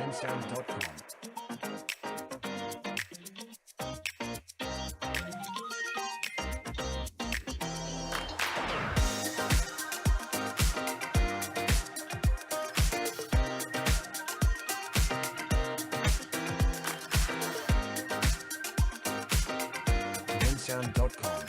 bensound.com. bensound.com. bensound.com.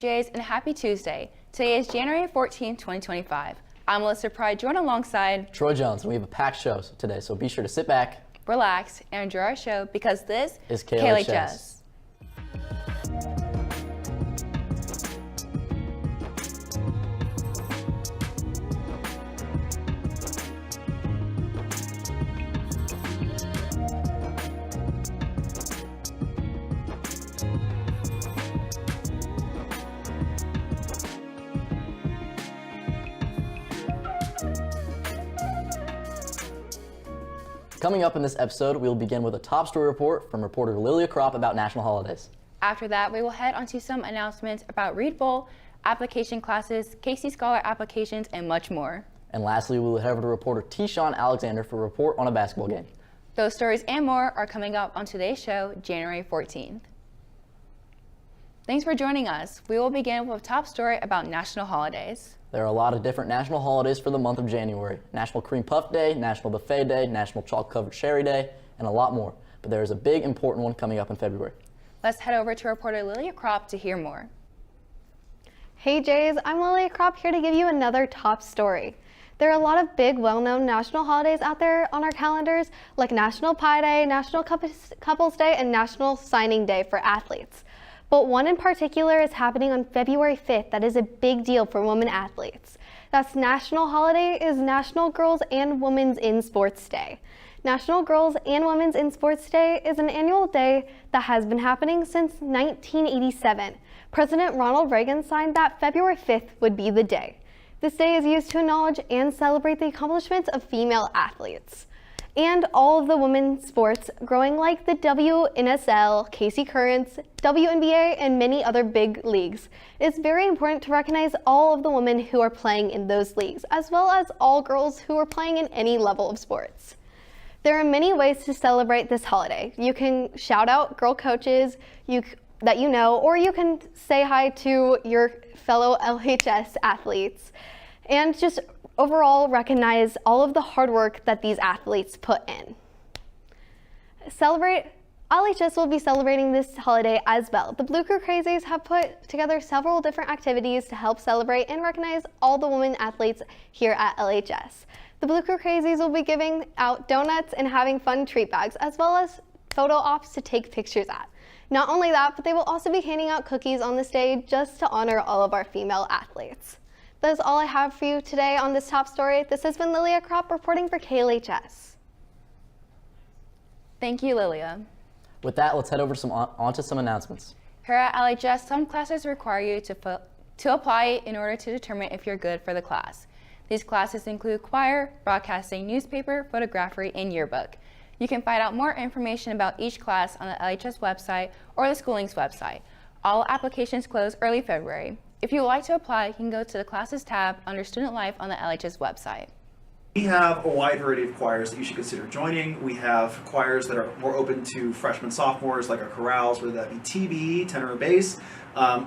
Jays, and happy Tuesday. Today is January 14, 2025. I'm Melissa Pride, joined alongside Troy Jones, and we have a packed show today, so be sure to sit back, relax, and enjoy our show because this is KLHS. Coming up in this episode, we'll begin with a top story report from reporter Lilia Kropp about national holidays. After that, we will head on to some announcements about Reed Bowl, application classes, Casey Scholar applications, and much more. And lastly, we will head over to reporter T-Shawn Alexander for a report on a basketball game. Those stories and more are coming up on today's show, January 14th. Thanks for joining us. We will begin with a top story about national holidays. There are a lot of different national holidays for the month of January. National Cream Puff Day, National Buffet Day, National Chalk Covered Cherry Day, and a lot more. But there is a big important one coming up in February. Let's head over to reporter Lilia Kropp to hear more. Hey Jays, I'm Lilia Kropp here to give you another top story. There are a lot of big, well-known national holidays out there on our calendars, like National Pie Day, National Couples Day, and National Signing Day for athletes. But one in particular is happening on February 5th that is a big deal for women athletes. That's national holiday is National Girls and Women's in Sports Day. National Girls and Women's in Sports Day is an annual day that has been happening since 1987. President Ronald Reagan signed that February 5th would be the day. This day is used to acknowledge and celebrate the accomplishments of female athletes and all of the women's sports growing, like the WNSL, KC Currents, WNBA, and many other big leagues. It's very important to recognize all of the women who are playing in those leagues, as well as all girls who are playing in any level of sports. There are many ways to celebrate this holiday. You can shout out girl coaches that you know, or you can say hi to your fellow LHS athletes, and just overall recognize all of the hard work that these athletes put in. LHS will be celebrating this holiday as well. The Blue Crew Crazies have put together several different activities to help celebrate and recognize all the women athletes here at LHS. The Blue Crew Crazies will be giving out donuts and having fun treat bags, as well as photo ops to take pictures at. Not only that, but they will also be handing out cookies on this day just to honor all of our female athletes. That is all I have for you today on this top story. This has been Lilia Kropp reporting for KLHS. Thank you, Lilia. With that, let's head over on to some announcements. Here at LHS, some classes require you to apply in order to determine if you're good for the class. These classes include choir, broadcasting, newspaper, photography, and yearbook. You can find out more information about each class on the LHS website or the schooling's website. All applications close early February. If you would like to apply, you can go to the Classes tab under Student Life on the LHS website. We have a wide variety of choirs that you should consider joining. We have choirs that are more open to freshmen, sophomores, like our chorales, whether that be TB, tenor or bass,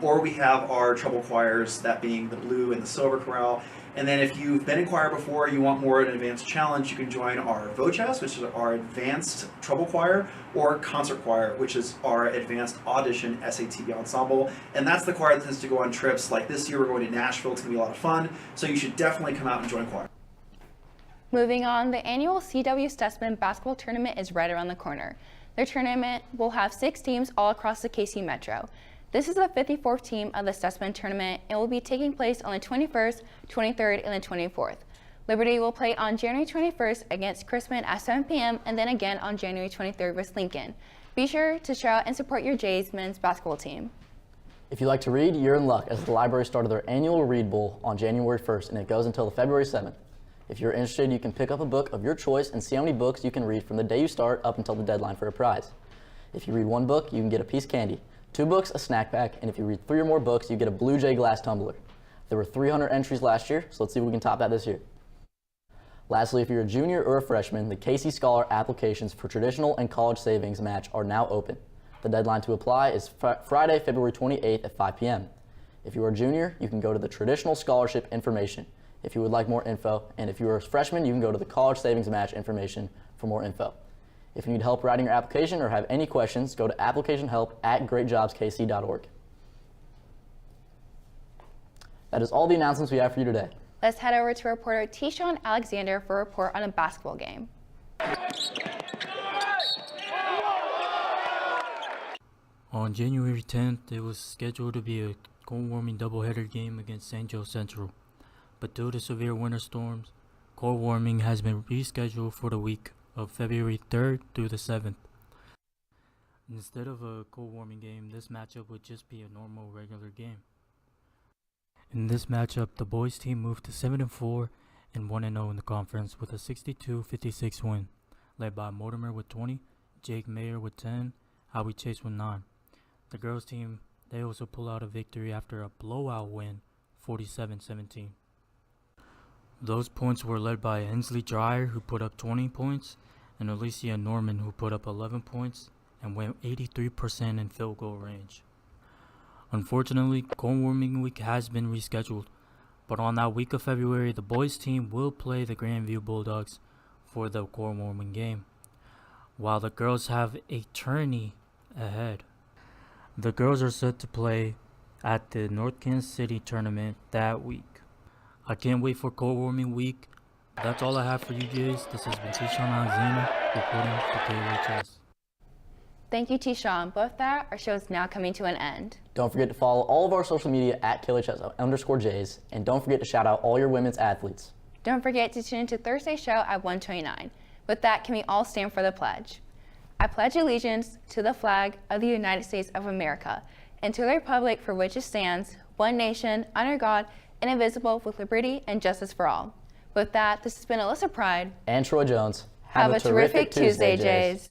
or we have our treble choirs, that being the blue and the silver chorale. And then if you've been in choir before, you want more of an advanced challenge, you can join our VOCHAS, which is our advanced treble choir, or concert choir, which is our advanced audition SATB ensemble. And that's the choir that tends to go on trips. Like this year, we're going to Nashville. It's going to be a lot of fun. So you should definitely come out and join choir. Moving on, the annual CW Stutzman basketball tournament is right around the corner. Their tournament will have 6 teams all across the KC Metro. This is the 54th team of the Stutzman tournament and will be taking place on the 21st, 23rd, and the 24th. Liberty will play on January 21st against Chrisman at 7 p.m. and then again on January 23rd with Lincoln. Be sure to shout and support your Jays men's basketball team. If you like to read, you're in luck, as the library started their annual Read Bowl on January 1st, and it goes until February 7th. If you're interested, you can pick up a book of your choice and see how many books you can read from the day you start up until the deadline for a prize. If you read one book, you can get a piece of candy. 2 books, a snack pack, and if you read 3 or more books, you get a Blue Jay glass tumbler. There were 300 entries last year, so let's see if we can top that this year. Lastly, if you're a junior or a freshman, the Casey Scholar applications for traditional and college savings match are now open. The deadline to apply is Friday, February 28th at 5 p.m. If you are a junior, you can go to the traditional scholarship information if you would like more info, and if you are a freshman, you can go to the college savings match information for more info. If you need help writing your application or have any questions, go to applicationhelp@greatjobskc.org. That is all the announcements we have for you today. Let's head over to reporter T-Sean Alexander for a report on a basketball game. On January 10th, it was scheduled to be a cold warming doubleheader game against St. Joe Central. But due to severe winter storms, cold warming has been rescheduled for the week of February 3rd through the 7th. Instead of a cold warming game, this matchup would just be a normal regular game. In this matchup, the boys team moved to 7-4 and 1-0 in the conference with a 62-56 win, led by Mortimer with 20, Jake Mayer with 10, Howie Chase with 9. The girls team, they also pull out a victory after a blowout win, 47-17. Those points were led by Hensley Dreyer, who put up 20 points, and Alicia Norman, who put up 11 points and went 83% in field goal range. Unfortunately, cold warming week has been rescheduled, but on that week of February, the boys team will play the Grandview Bulldogs for the cold warming game, while the girls have a tourney ahead. The girls are set to play at the North Kansas City tournament that week. I can't wait for cold warming week. That's all I have for you guys. This has been T-Sean Alexander reporting for KLHS. Thank you, T-Sean. But with that, our show is now coming to an end. Don't forget to follow all of our social media at KLHS_Jays, and don't forget to shout out all your women's athletes. Don't forget to tune into Thursday's show at 1:29. With that, can we all stand for the pledge? I pledge allegiance to the flag of the United States of America and to the republic for which it stands, one nation, under God, indivisible, with liberty and justice for all. With that, this has been Alyssa Pride And Troy Jones. Have a terrific Tuesday, Jays.